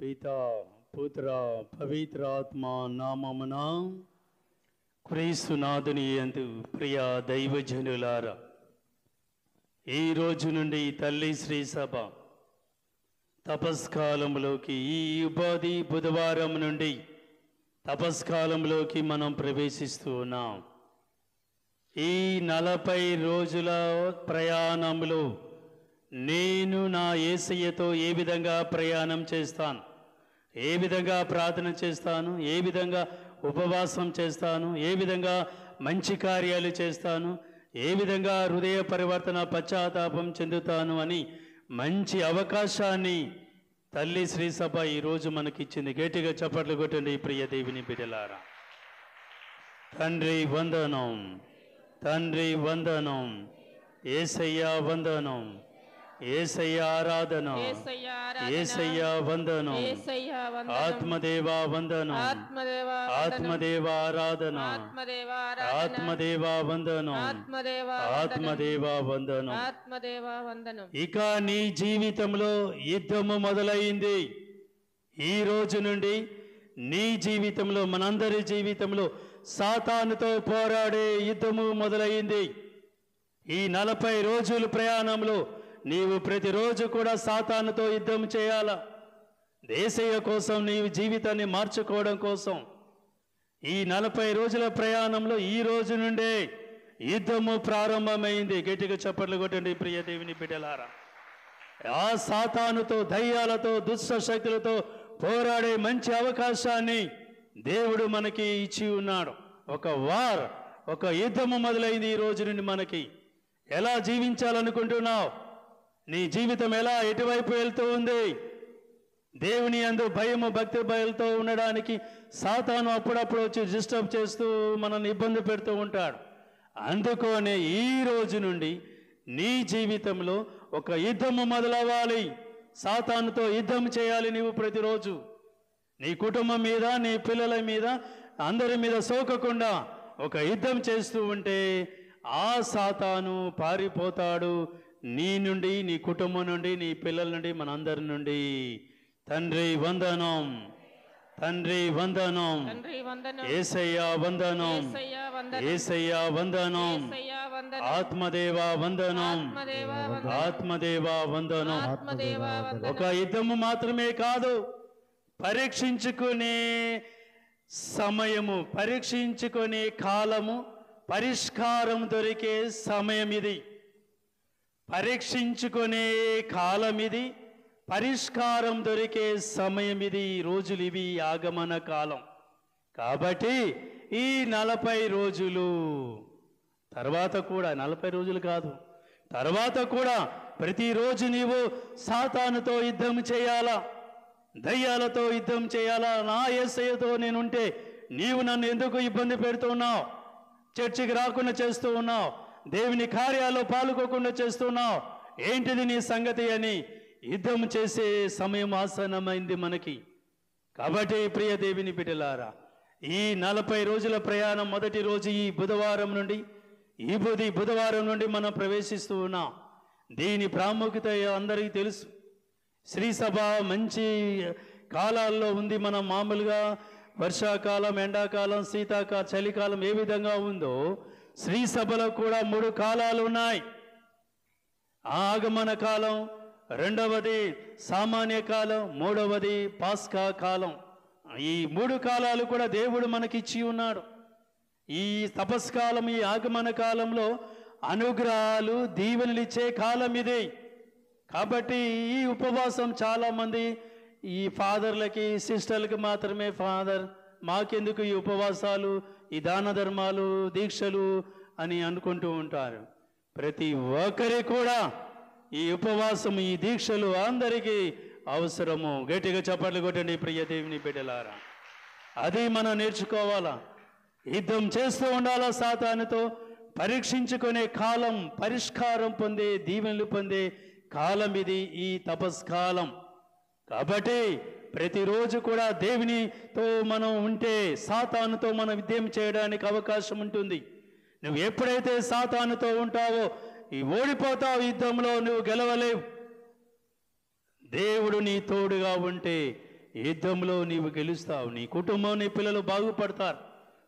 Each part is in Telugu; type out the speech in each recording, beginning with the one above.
పితా పుత్ర పవిత్ర ఆత్మ నామమున క్రీస్తునాథుని యందు ప్రియ దైవజనులారా, ఈ రోజు నుండి తల్లి శ్రీ సభ తపస్కాలంలోకి, ఈ ఉపాధి బుధవారం నుండి తపస్కాలంలోకి మనం ప్రవేశిస్తూ ఉన్నాం. ఈ 40 రోజుల ప్రయాణంలో నేను నా యేసయ్యతో ఏ విధంగా ప్రయాణం చేస్తాను, ఏ విధంగా ప్రార్థన చేస్తాను, ఏ విధంగా ఉపవాసం చేస్తాను, ఏ విధంగా మంచి కార్యాలు చేస్తాను, ఏ విధంగా హృదయ పరివర్తన పశ్చాత్తాపం చెందుతాను అని మంచి అవకాశాన్ని తల్లి శ్రీ సభ ఈరోజు మనకిచ్చింది. గట్టిగా చప్పట్లు కొట్టండి ప్రియ దేవుని బిడ్డలారా. తండ్రి వందనం, తండ్రి వందనం, యేసయ్య వందనం, యేసయ్య ఆరాధన, యేసయ్య వందనం, ఆత్మదేవ వందనం, ఆత్మదేవ ఆరాధన, ఆత్మదేవ వందనం, ఆత్మదేవ వందనం. ఇక నీ జీవితంలో యుద్ధము మొదలైంది. ఈ రోజు నుండి నీ జీవితంలో, మనందరి జీవితంలో సాతానుతో పోరాడే యుద్ధము మొదలైంది. ఈ 40 రోజుల ప్రయాణంలో నీవు ప్రతిరోజు కూడా సాతానుతో యుద్ధం చేయాలా. యేసయ్య కోసం నీవు జీవితాన్ని మార్చుకోవడం కోసం ఈ 40 రోజుల ప్రయాణంలో ఈ రోజు నుండే యుద్ధము ప్రారంభమైంది. గట్టిగా చప్పట్లు కొట్టండి ప్రియ దేవుని బిడ్డలారా. ఆ సాతానుతో, దయ్యాలతో, దుష్ట శక్తులతో పోరాడే మంచి అవకాశాన్ని దేవుడు మనకి ఇచ్చి ఉన్నాడు. ఒక యుద్ధము మొదలైంది ఈ రోజు నుండి. మనకి ఎలా జీవించాలనుకుంటున్నావు? నీ జీవితం ఎటువైపు వెళ్తూ ఉంది? దేవుని యందు భయము, భక్తి భయాలతో ఉండడానికి సాతాను అప్పుడప్పుడు వచ్చి డిస్టర్బ్ చేస్తూ మనల్ని ఇబ్బంది పెడుతూ ఉంటాడు. అందుకోనే ఈ రోజు నుండి నీ జీవితంలో ఒక యుద్ధము మొదలవ్వాలి. సాతానుతో యుద్ధం చేయాలి నీవు ప్రతిరోజు. నీ కుటుంబం మీద, నీ పిల్లల మీద, అందరి మీద సోకకుండా ఒక యుద్ధం చేస్తూ ఉంటే ఆ సాతాను పారిపోతాడు నీ నుండి, నీ కుటుంబం నుండి, నీ పిల్లల నుండి, మనందరి నుండి. తండ్రి వందనం, తండ్రి వందనం, యేసయ్య వందనం, యేసయ్య వందనం, ఆత్మదేవ వందనం, ఆత్మదేవ వందనం. ఒక యుద్ధము మాత్రమే కాదు, పరీక్షించుకునే సమయము, పరీక్షించుకునే కాలము, పరిష్కారం దొరికే సమయం ఇది. పరీక్షించుకునే కాలం ఇది, పరిష్కారం దొరికే సమయం ఇది. ఈ రోజులు ఇవి ఆగమన కాలం. కాబట్టి ఈ 40 రోజులు తర్వాత కూడా, 40 రోజులు కాదు, తర్వాత కూడా ప్రతిరోజు నీవు సాతానుతో యుద్ధం చేయాలా, దయ్యాలతో యుద్ధం చేయాలా. నా యేసయ్యతో నేనుంటే నీవు నన్ను ఎందుకు ఇబ్బంది పెడుతున్నావు? చర్చికి రాకుండా చేస్తూ ఉన్నావు, దేవుని కార్యాల్లో పాల్గొకుండా చేస్తున్నావు, ఏంటిది నీ సంగతి అని యుద్ధం చేసే సమయం ఆసన్నమైంది మనకి. కాబట్టి ప్రియ దేవుని బిడ్డలారా, ఈ 40 రోజుల ప్రయాణం మొదటి రోజు ఈ బుధవారం నుండి, బుధవారం నుండి మనం ప్రవేశిస్తూ ఉన్నాం. దీని ప్రాముఖ్యత అందరికీ తెలుసు. శ్రీ సభ మంచి కాలాల్లో ఉంది. మనం మామూలుగా వర్షాకాలం, ఎండాకాలం, శీతాకాలం, చలికాలం ఏ విధంగా ఉందో శ్రీ సభలో కూడా 3 కాలాలు ఉన్నాయి. ఆగమన కాలం, రెండవది సామాన్య కాలం, మూడవది పాస్కా కాలం. ఈ 3 కాలాలు కూడా దేవుడు మనకిచ్చి ఉన్నాడు. ఈ తపస్కాలం, ఈ ఆగమన కాలంలో అనుగ్రహాలు, దీవెనలు ఇచ్చే కాలం ఇది. కాబట్టి ఈ ఉపవాసం చాలామంది, ఈ ఫాదర్లకి, సిస్టర్లకి మాత్రమే, ఫాదర్ మాకెందుకు ఈ ఉపవాసాలు, ఈ దాన ధర్మాలు, దీక్షలు అని అనుకుంటూ ఉంటారు. ప్రతి ఒక్కరి కూడా ఈ ఉపవాసం, ఈ దీక్షలు అందరికీ అవసరము. గట్టిగా చప్పట్లు కొట్టండి ప్రియ దేవుని బిడ్డలారా. అది మనం నేర్చుకోవాలా. యుద్ధం చేస్తూ ఉండాలా సాతానుతో. పరీక్షించుకునే కాలం, పరిష్కారం పొందే, దీవెనలు పొందే కాలం ఇది, ఈ తపస్కాలం. కాబట్టి ప్రతిరోజు కూడా దేవునితో మనం ఉంటే సాతానుతో మనం యుద్ధం చేయడానికి అవకాశం ఉంటుంది. నువ్వు ఎప్పుడైతే సాతానుతో ఉంటావో ఈ ఓడిపోతావు, యుద్ధంలో నువ్వు గెలవలేవు. దేవుడు నీ తోడుగా ఉంటే యుద్ధంలో నీవు గెలుస్తావు, నీ కుటుంబం నీ పిల్లలు బాగుపడతారు,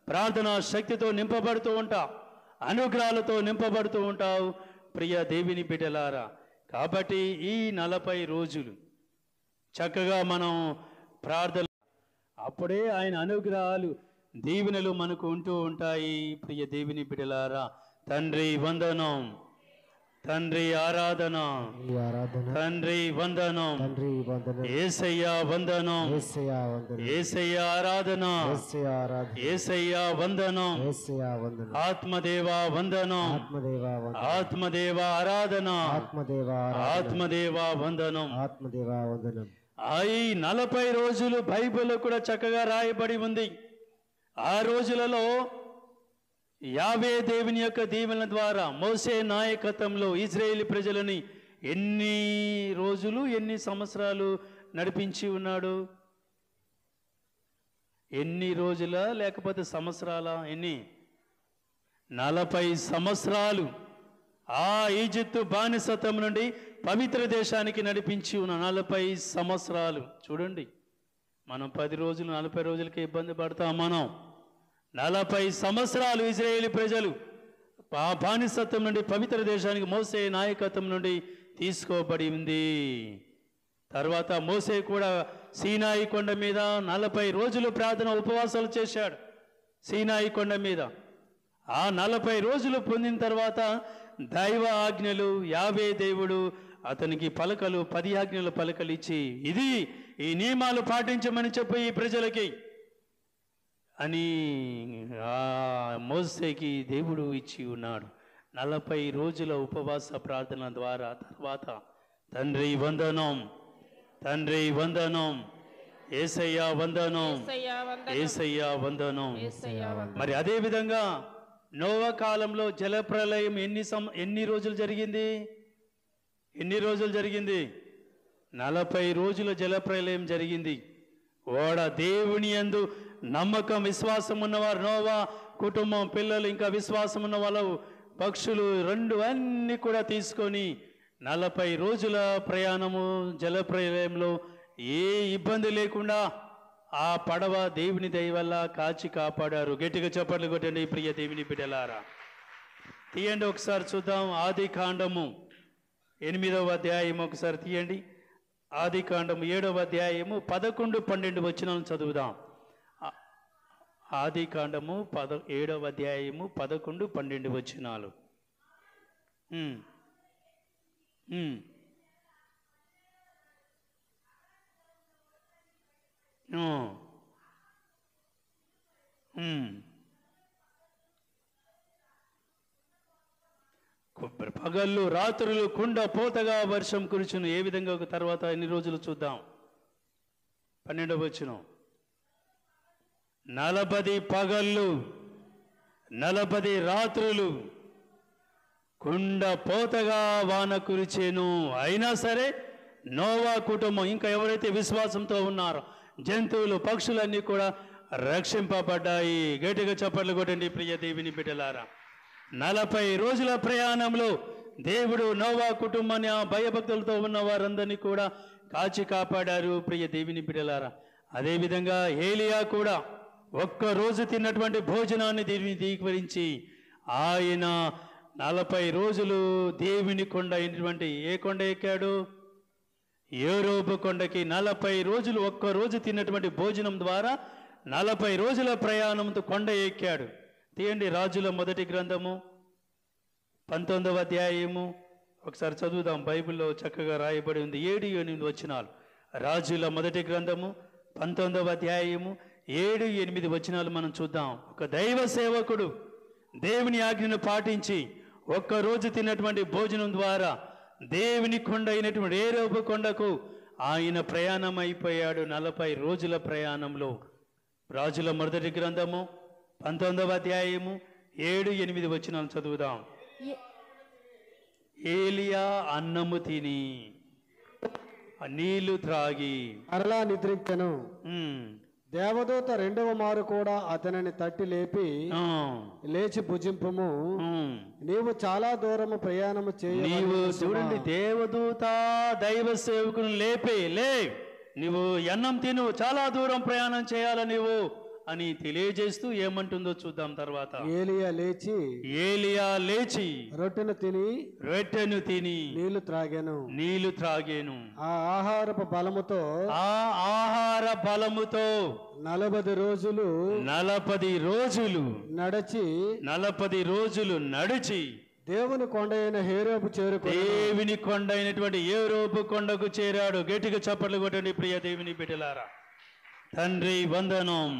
ప్రార్థనా శక్తితో నింపబడుతూ ఉంటావు, అనుగ్రహాలతో నింపబడుతూ ఉంటావు ప్రియ దేవుని బిడ్డలారా. కాబట్టి ఈ 40 రోజులు చక్కగా మనం ప్రార్థన, అప్పుడే ఆయన అనుగ్రహాలు దీవెనలు మనకు ఉంటూ ఉంటాయి ప్రియ దేవుని బిడ్డలారా. తండ్రి వందనం, తండ్రి ఆరాధన, తండ్రి వందనం, యేసయ్య వందనం, యేసయ్య ఆరాధన, యేసయ్య వందనం, ఆత్మదేవ వందనం, ఆత్మదేవ ఆరాధన, ఆత్మదేవ వందనం. ఈ 40 రోజులు బైబిల్లో కూడా చక్కగా రాయబడి ఉంది. ఆ రోజులలో యావే దేవుని యొక్క దీవెన ద్వారా మోసే నాయకత్వంలో ఇజ్రాయేల్ ప్రజలని ఎన్ని రోజులు ఎన్ని సంవత్సరాలు నడిపించి ఉన్నాడు? ఎన్ని రోజుల లేకపోతే సంవత్సరాల? ఎన్ని? 40 సంవత్సరాలు ఆ ఈజిప్టు బానిసత్వం నుండి పవిత్ర దేశానికి నడిపించి ఉన్న 40 సంవత్సరాలు. చూడండి, మనం 10 రోజులు 40 రోజులకి ఇబ్బంది పడతాం. మనం 40 సంవత్సరాలు ఇజ్రాయేలీ ప్రజలు ఆ బానిసత్వం నుండి పవిత్ర దేశానికి మోసే నాయకత్వం నుండి తీసుకోబడి ఉంది. తర్వాత మోసే కూడా సీనాయి కొండ మీద 40 రోజులు ప్రార్థన ఉపవాసాలు చేశాడు. సీనాయి కొండ మీద ఆ 40 రోజులు పొందిన తర్వాత దైవ ఆజ్ఞలు, యావే దేవుడు అతనికి పలకలు 10 ఆజ్ఞల పలకలు ఇచ్చి ఇది ఈ నియమాలు పాటించమని చెప్పి ఈ ప్రజలకి అని మోసేకి దేవుడు ఇచ్చి ఉన్నాడు. 40 రోజుల ఉపవాస ప్రార్థన ద్వారా తర్వాత తండ్రి వందనం, తండ్రి వందనం, యేసయ్య వందనం, యేసయ్య వందనం. మరి అదే విధంగా నోవా కాలంలో జలప్రలయం ఎన్ని రోజులు జరిగింది? ఎన్ని రోజులు జరిగింది? 40 రోజుల జలప్రలయం జరిగింది. ఓడ దేవుని యందు నమ్మకం విశ్వాసం ఉన్నవారు, నోవా కుటుంబం, పిల్లలు, ఇంకా విశ్వాసం ఉన్న వాళ్ళు, పక్షులు 2 అన్నీ కూడా తీసుకొని 40 రోజుల ప్రయాణము జలప్రలయంలో ఏ ఇబ్బంది లేకుండా ఆ పడవ దేవుని దయ వల్ల కాచి కాపాడారు. గట్టిగా చప్పట్లు కొట్టండి ప్రియ దేవుని బిడ్డలారా. తీయండి ఒకసారి చూద్దాం. ఆది కాండము 8వ అధ్యాయం ఒకసారి తీయండి. ఆది కాండము 7వ అధ్యాయము 11, 12 వచనాలను చదువుదాం. ఆది కాండము 7వ అధ్యాయము 11, 12 వచనాలు. పగళ్ళు రాత్రులు కుండ పోతగా వర్షం కురుచును. ఏ విధంగా తర్వాత ఎన్ని రోజులు చూద్దాం. 12వ వచనం. 40 పగళ్ళు 40 రాత్రులు కుండ పోతగా వాన కురిచేను. అయినా సరే నోవా కుటుంబం, ఇంకా ఎవరైతే విశ్వాసంతో ఉన్నారో, జంతువులు, పక్షులన్నీ కూడా రక్షింపబడ్డాయి. గట్టిగా చప్పట్లు కొట్టండి ప్రియ దేవుని బిడ్డలారా. 40 రోజుల ప్రయాణంలో దేవుడు నోవా కుటుంబాన్ని, ఆ భయభక్తులతో ఉన్న వారందరినీ కూడా కాచి కాపాడారు ప్రియ దేవుని బిడ్డలారా. అదేవిధంగా ఏలియా కూడా ఒక్కరోజు తిన్నటువంటి భోజనాన్ని దీవిరించి ఆయన 40 రోజులు దేవుని కొండ అయినటువంటి ఏ కొండ ఎక్కాడు? యోరోబు కొండకి 40 రోజులు ఒక్కరోజు తిన్నటువంటి భోజనం ద్వారా 40 రోజుల ప్రయాణంతో కొండ ఎక్కాడు. తీయండి రాజుల మొదటి గ్రంథము 19వ అధ్యాయము ఒకసారి చదువుదాం. బైబిల్లో చక్కగా రాయబడి ఉంది. 7, 8 వచనాలు. రాజుల మొదటి గ్రంథము 19వ అధ్యాయము 7, 8 వచనాలు మనం చూద్దాం. ఒక దైవ సేవకుడు దేవుని ఆజ్ఞను పాటించి ఒక్కరోజు తిన్నటువంటి భోజనం ద్వారా దేవుని కొండ అయినటువంటి యోరోబు కొండకు ఆయన ప్రయాణం అయిపోయాడు 40 రోజుల ప్రయాణంలో. రాజుల మొదటి గ్రంథము 19వ అధ్యాయము 7, 8 వచనాలు చదువుదాం. ఏలియా అన్నము తిని నీళ్లు త్రాగి మరలా నిద్రించెను. దేవదూత 2వ మారు కూడా అతనిని తట్టి లేపి, లేచి భుజింపుము, నీవు చాలా దూరము ప్రయాణము చేయ. నీవు చూడండి, దేవదూత దైవ సేవకుని లేపి, నువ్వు అన్నం తిను, చాలా దూరం ప్రయాణం చేయాల నీవు అని తెలియజేస్తూ ఏమంటుందో చూద్దాం తర్వాత. ఏలియా లేచి రొట్టెను తిని నీళ్లు త్రాగాను. ఆ ఆహార బలముతో 40 రోజులు నడిచి దేవుని కొండ అయినటువంటి హోరేబు కొండకు చేరాడు. గట్టిగా చప్పట్లు కొట్టండి ప్రియ దేవుని బిడ్డలారా. తండ్రి వందనం,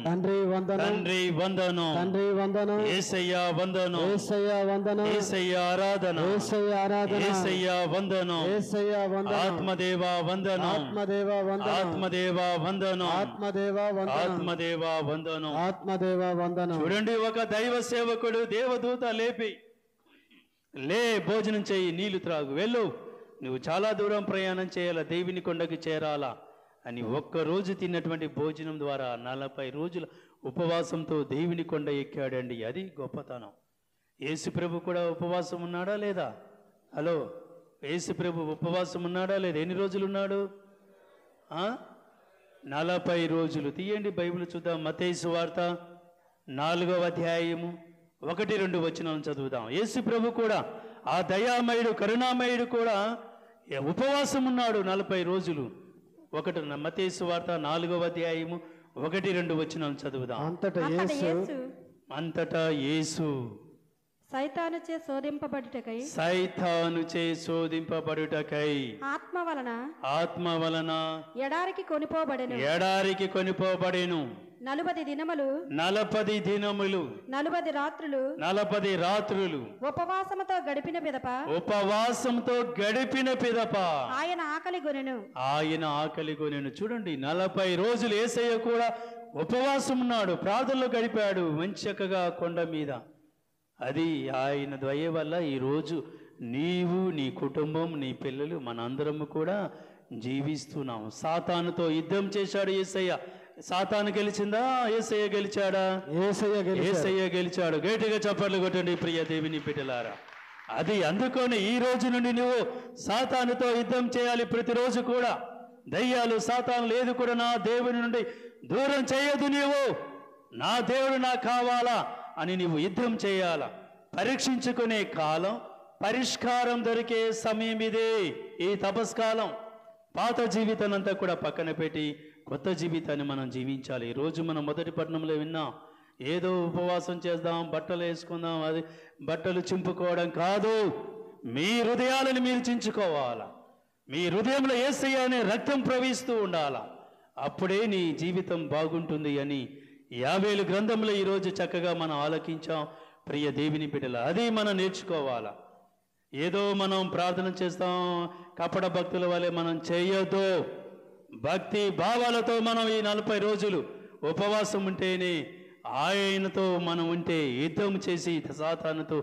యేసయ్యా వందనం, యేసయ్యా ఆరాధన, యేసయ్యా వందనం, ఆత్మదేవా వందనం, ఆత్మదేవా వందనం. చూడండి, ఒక దైవ సేవకుడు దేవదూత లేపి, లే భోజనం చేయి, నీళ్లు త్రాగు, వెళ్ళు, నువ్వు చాలా దూరం ప్రయాణం చేయాలా, దేవుని కొండకి చేరాలా అని ఒక్కరోజు తిన్నటువంటి భోజనం ద్వారా 40 రోజుల ఉపవాసంతో దేవుని కొండ ఎక్కాడండి. అది గొప్పతనం. యేసుప్రభు కూడా ఉపవాసం ఉన్నాడా లేదా? హలో, యేసుప్రభు ఉపవాసం ఉన్నాడా లేదా? ఎన్ని రోజులు ఉన్నాడు? 40 రోజులు. తీయండి బైబిల్ చూద్దాం. మత్తయి సువార్త 4వ అధ్యాయము 1-2 వచనాలను చదువుదాం. యేసుప్రభు కూడా, ఆ దయామయుడు కరుణామయుడు కూడా ఉపవాసం ఉన్నాడు 40 రోజులు. మత్తయి సువార్త 4వ అధ్యాయము 1-2 వచనాలను చదువుదాం. అంతటా యేసు సైతానుచే శోధింపబడుటకై ఆత్మ వలన ఎడారికి కొనిపోబడెను. 40 దినములు 40 రాత్రులు ఉపవాసముతో గడిపిన పిదప ఆయన ఆకలి గొనెను. చూడండి, 40 రోజులు యేసయ్య కూడా ఉపవాసం ఉన్నాడు, ప్రార్థనలో గడిపాడు మంచి చక్కగా కొండ మీద. అది ఆయన దయ వల్ల ఈరోజు నీవు, నీ కుటుంబం, నీ పిల్లలు, మనందరము కూడా జీవిస్తున్నాం. సాతానుతో యుద్ధం చేశాడు యేసయ్య. సాతాను గెలిచిందా? యేసయ్య గెలిచాడా? యేసయ్య గెలిచాడు. గట్టిగా చప్పట్లు కొట్టండి ప్రియ దేవుని బిడ్డలారా. అది అందుకొని ఈ రోజు నుండి నువ్వు సాతానుతో యుద్ధం చేయాలి. ప్రతిరోజు కూడా దయ్యాలు, సాతాను లేదు కూడా నా దేవుని నుండి దూరం చేయదు. నీవు నా దేవుడు నాకు కావాలా అని నీవు యుద్ధం చేయాలా. పరీక్షించుకునే కాలం, పరిష్కారం దొరికే సమయం ఇదే, ఈ తపస్కాలం. పాత జీవితాన్ని అంతా కూడా పక్కన పెట్టి కొత్త జీవితాన్ని మనం జీవించాలి. ఈరోజు మనం మొదటి పట్టణంలో విన్నాం, ఏదో ఉపవాసం చేద్దాం, బట్టలు వేసుకుందాం, అది బట్టలు చింపుకోవడం కాదు. మీ హృదయాలను మీరు చించుకోవాలా. మీ హృదయంలో యేసయ్య అనే రక్తం ప్రవహిస్తూ ఉండాలా. అప్పుడే నీ జీవితం బాగుంటుంది అని యావేలు గ్రంథంలో ఈరోజు చక్కగా మనం ఆలకించాం ప్రియ దేవుని బిడ్డల. అది మనం నేర్చుకోవాలా. ఏదో మనం ప్రార్థన చేస్తాం, కపట భక్తుల వలె మనం చేయొద్దు. భక్తి భావాలతో మనం ఈ 40 రోజులు ఉపవాసం ఉంటేనే ఆయనతో మనం ఉంటే యుద్ధం చేసి సాతానుతో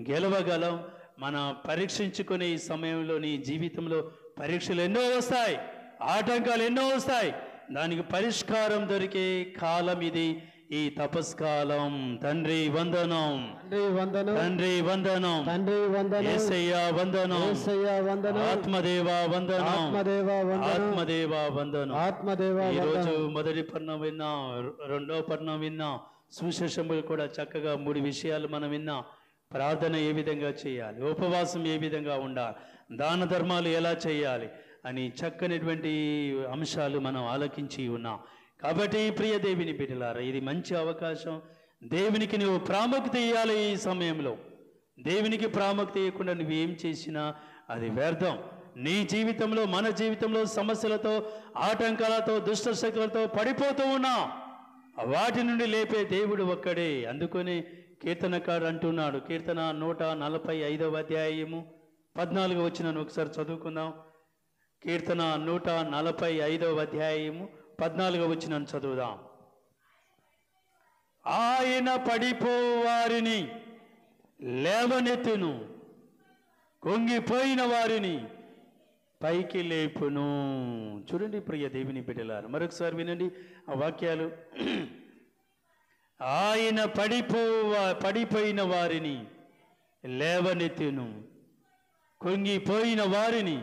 గెలవగలం. మన పరీక్షించుకునే ఈ సమయంలో నీ జీవితంలో పరీక్షలు ఎన్నో వస్తాయి, ఆటంకాలు ఎన్నో వస్తాయి. దానికి పరిష్కారం దొరికే కాలం ఇది, ఈ తపస్కాలం. తండ్రి వందనం, యేసయ్య వందనం, ఆత్మదేవా వందనం. ఈరోజు మొదటి పర్ణం విన్నాం, రెండో పర్ణం విన్నాం, సుశేషములు కూడా చక్కగా 3 విషయాలు మనం విన్నాం. ప్రార్థన ఏ విధంగా చేయాలి, ఉపవాసం ఏ విధంగా ఉండాలి, దాన ధర్మాలు ఎలా చేయాలి అని చక్కనిటువంటి అంశాలు మనం ఆలకించి ఉన్నాం. కాబట్టి ప్రియ దేవుని బిడ్డలారా, ఇది మంచి అవకాశం. దేవునికి నువ్వు ప్రాముఖ్యత ఇవ్వాలి. ఈ సమయంలో దేవునికి ప్రాముఖ్యత ఇవ్వకుండా నువ్వేం చేసినా అది వ్యర్థం. నీ జీవితంలో, మన జీవితంలో సమస్యలతో, ఆటంకాలతో, దుష్ట శక్తులతో పడిపోతూ ఉన్నా వాటి నుండి లేపే దేవుడు ఒక్కడే. అందుకని కీర్తనకాడు అంటున్నాడు, కీర్తన 145వ అధ్యాయము 14వ వచనాన్ని ఒకసారి చదువుకుందాం. కీర్తన 145వ అధ్యాయము 14వ వచనాన్ని చదువుదాం. ఆయన పడిపోవారిని లేవనెత్తును, కుంగిపోయిన వారిని పైకి లేపును. చూడండి ప్రియ దేవుని బిడ్డలారా, మరొకసారి వినండి ఆ వాక్యాలు. ఆయన పడిపోయిన వారిని లేవనెత్తును, కుంగిపోయిన వారిని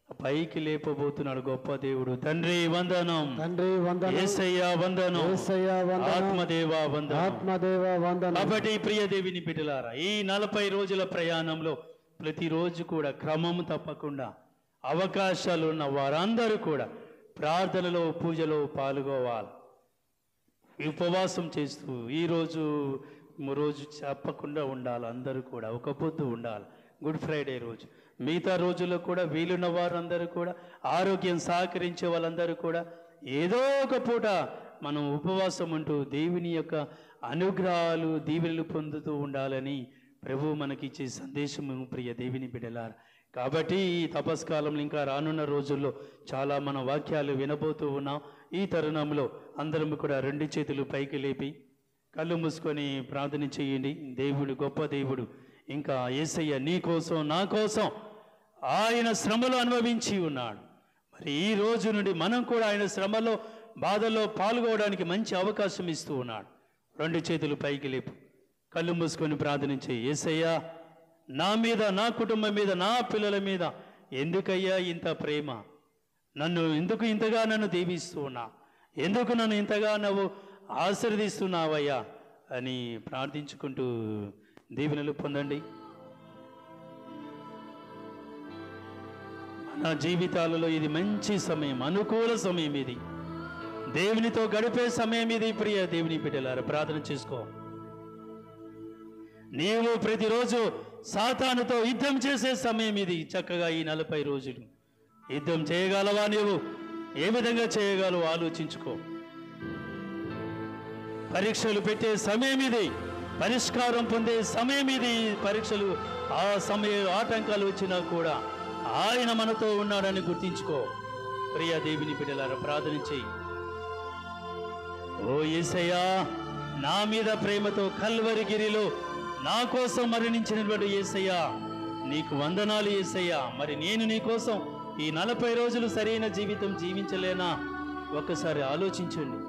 పైకి లేపబోతున్నాడు గొప్ప దేవుడు. తండ్రి వందనం, తండ్రి వందనం, యేసయ్య వందనం, యేసయ్య వందనం, ఆత్మదేవ వందనం. ఆత్మదేవ వందనం. కాబట్టి ప్రియ దేవుని బిడ్డలారా, ఈ 40 రోజుల ప్రయాణంలో ప్రతిరోజు కూడా క్రమం తప్పకుండా అవకాశాలు ఉన్న వారందరూ కూడా ప్రార్థనలో పూజలో పాల్గొవాలి. ఉపవాసం చేస్తూ ఈరోజు తప్పకుండా ఉండాలి. అందరూ కూడా ఒక పొద్దు ఉండాలి. గుడ్ ఫ్రైడే రోజు, మిగతా రోజుల్లో కూడా వీలున్న వారందరూ కూడా, ఆరోగ్యం సహకరించే వాళ్ళందరూ కూడా ఏదో ఒక పూట మనం ఉపవాసం ఉంటూ దేవుని యొక్క అనుగ్రహాలు దీవెనలు పొందుతూ ఉండాలని ప్రభువు మనకిచ్చే సందేశము ప్రియ దేవుని బిడ్డలారా. కాబట్టి ఈ తపస్కాలంలో ఇంకా రానున్న రోజుల్లో చాలా మన వాక్యాలు వినబోతూ ఉన్నాం. ఈ తరుణంలో అందరం కూడా 2 చేతులు పైకి లేపి కళ్ళు మూసుకొని ప్రార్థన చేయండి. దేవుడు గొప్ప దేవుడు. ఇంకా యేసయ్య నీ కోసం నా కోసం ఆయన శ్రమలు అనుభవించి ఉన్నాడు. మరి ఈ రోజు నుండి మనం కూడా ఆయన శ్రమలో బాధల్లో పాల్గొనడానికి మంచి అవకాశం ఇస్తూ ఉన్నాడు. 2 చేతులు పైకి లేపు, కళ్ళు మూసుకొని ప్రార్థన చేయి. యేసయ్య, నా మీద, నా కుటుంబం మీద, నా పిల్లల మీద ఎందుకయ్యా ఇంత ప్రేమ? నన్ను ఎందుకు ఇంతగా నన్ను దీవిస్తూ ఉన్నా? ఎందుకు నన్ను ఇంతగా నువ్వు ఆశీర్వదిస్తున్నావయ్యా అని ప్రార్థించుకుంటూ దీవెనలు పొందండి. మన జీవితాలలో ఇది మంచి సమయం, అనుకూల సమయం. ఇది దేవునితో గడిపే సమయం. ఇది ప్రియ దేవుని బిడ్డలారా, ప్రార్థన చేసుకో. నీవు ప్రతిరోజు సాతానుతో యుద్ధం చేసే సమయం ఇది. చక్కగా ఈ 40 రోజులు యుద్ధం చేయగలవా? నీవు ఏ విధంగా చేయగలవు ఆలోచించుకో. పరీక్షలు పెట్టే సమయం ఇది, పరిష్కారం పొందే సమయం ఇది. పరీక్షలు ఆ సమయం ఆటంకాలు వచ్చినా కూడా ఆయన మనతో ఉన్నాడని గుర్తించుకో. ప్రియ దేవుని బిడ్డలారా, ప్రార్థన చేయి. ఓ యేసయ్యా, నా మీద ప్రేమతో కల్వరిగిరిలో నా కోసం మరణించినటువంటి యేసయ్యా, నీకు వందనాలు యేసయ్యా. మరి నేను నీ కోసం ఈ 40 రోజులు సరైన జీవితం జీవించలేనా? ఒక్కసారి ఆలోచించండి.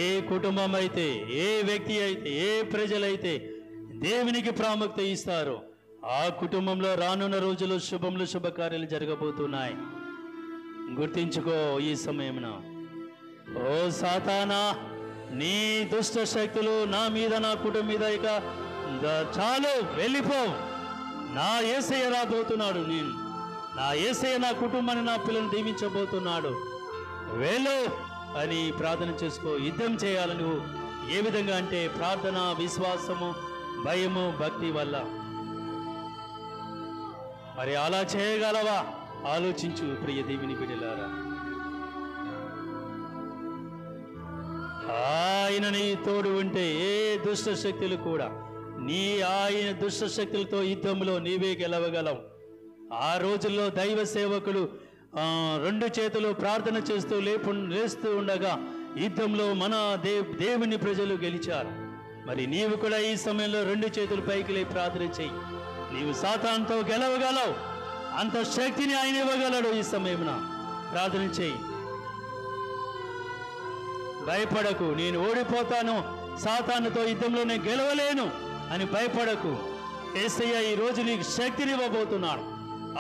ఏ కుటుంబం అయితే, ఏ వ్యక్తి అయితే, ఏ ప్రజలైతే దేవునికి ప్రాముఖ్యత ఇస్తారో ఆ కుటుంబంలో రానున్న రోజుల్లో శుభములు శుభకార్యాలు జరగబోతున్నాయి. గుర్తించుకో ఈ సమయమున. ఓ సాతానా, నీ దుష్ట శక్తులు నా మీద, నా కుటుంబం మీద ఇక చాలు, వెళ్ళిపో. నా యేసయ్య రాబోతున్నాడు. నా యేసయ్య నా కుటుంబాన్ని, నా పిల్లల్ని దీవించబోతున్నాడు. వెళ్ళు అని ప్రార్థన చేసుకో. యుద్ధం చేయాలి నువ్వు. ఏ విధంగా అంటే ప్రార్థన, విశ్వాసము, భయము, భక్తి వల్ల. మరి అలా చేయగలవా? ఆలోచించు ప్రియ దేవుని బిడ్డలారా. ఆయన నీ తోడు ఉంటే ఏ దుష్ట శక్తులు కూడా ఆయన దుష్ట శక్తులతో యుద్ధంలో నీవే గెలవగలవు. ఆ రోజుల్లో దైవ సేవకులు 2 చేతులు ప్రార్థన చేస్తూ లేస్తూ ఉండగా యుద్ధంలో మన దేవుని ప్రజలు గెలిచారు. మరి నీవు కూడా ఈ సమయంలో 2 చేతులు పైకి లేపి ప్రార్థన చెయ్యి. నీవు సాతానుతో గెలవగలవు. అంత శక్తిని ఆయన ఇవ్వగలడు. ఈ సమయమున ప్రార్థన చెయ్యి. భయపడకు. నేను ఓడిపోతాను, సాతానుతో యుద్ధంలో నేను గెలవలేను అని భయపడకు. యేసయ్య ఈ రోజు నీకు శక్తిని ఇవ్వబోతున్నాడు.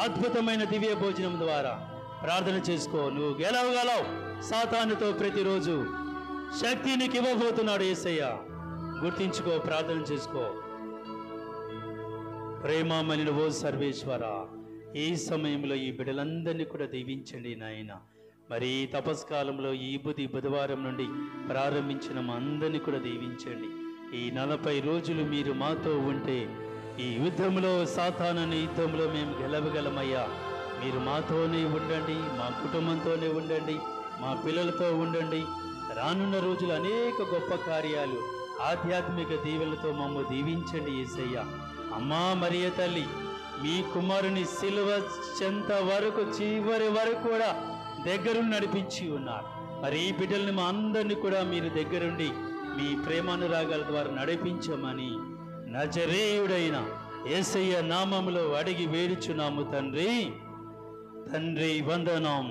అద్భుతమైన దివ్య భోజనం ద్వారా ప్రార్థన చేసుకో. నువ్వు గెలవగలవు. సాతానుతో ప్రతిరోజు శక్తి నీకు ఇవ్వబోతున్నాడు యేసయ్య. గుర్తించుకో, ప్రార్థన చేసుకో. ప్రేమమని ఓ సర్వేశ్వర, ఈ సమయంలో ఈ బిడ్డలందరినీ కూడా దీవించండి నాయన. మరి ఈ తపస్కాలంలో ఈ బుధవారం నుండి ప్రారంభించిన మా అందరినీ కూడా దీవించండి. ఈ 40 రోజులు మీరు మాతో ఉంటే ఈ యుద్ధంలో, సాతాను యుద్ధంలో మేము గెలవగలమయ్యా. మీరు మాతోనే ఉండండి, మా కుటుంబంతోనే ఉండండి, మా పిల్లలతో ఉండండి. రానున్న రోజులు అనేక గొప్ప కార్యాలు, ఆధ్యాత్మిక దీవెనలతో మమ్మ దీవించండి యేసయ్య. అమ్మా మరియ తల్లి, మీ కుమారుని సిలువ చెంత వరకు, చివరి వరకు కూడా దగ్గరుండి నడిపించి ఉన్నారు. మరి ఈ బిడ్డల్ని మా అందరినీ కూడా మీరు దగ్గరుండి మీ ప్రేమానురాగాల ద్వారా నడిపించమని నజరేయుడైన యేసయ్య నామములో అడిగి వేడుచున్నాము తండ్రి. తండ్రి వందనం.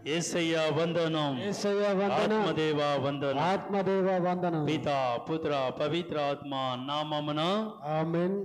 యేసయ్య వందనం. యేసయ్య వందనం. ఆత్మదేవ వందనం. ఆత్మదేవ వందనం. పితా, పుత్ర, పవిత్ర ఆత్మ నామమున ఆమేన్.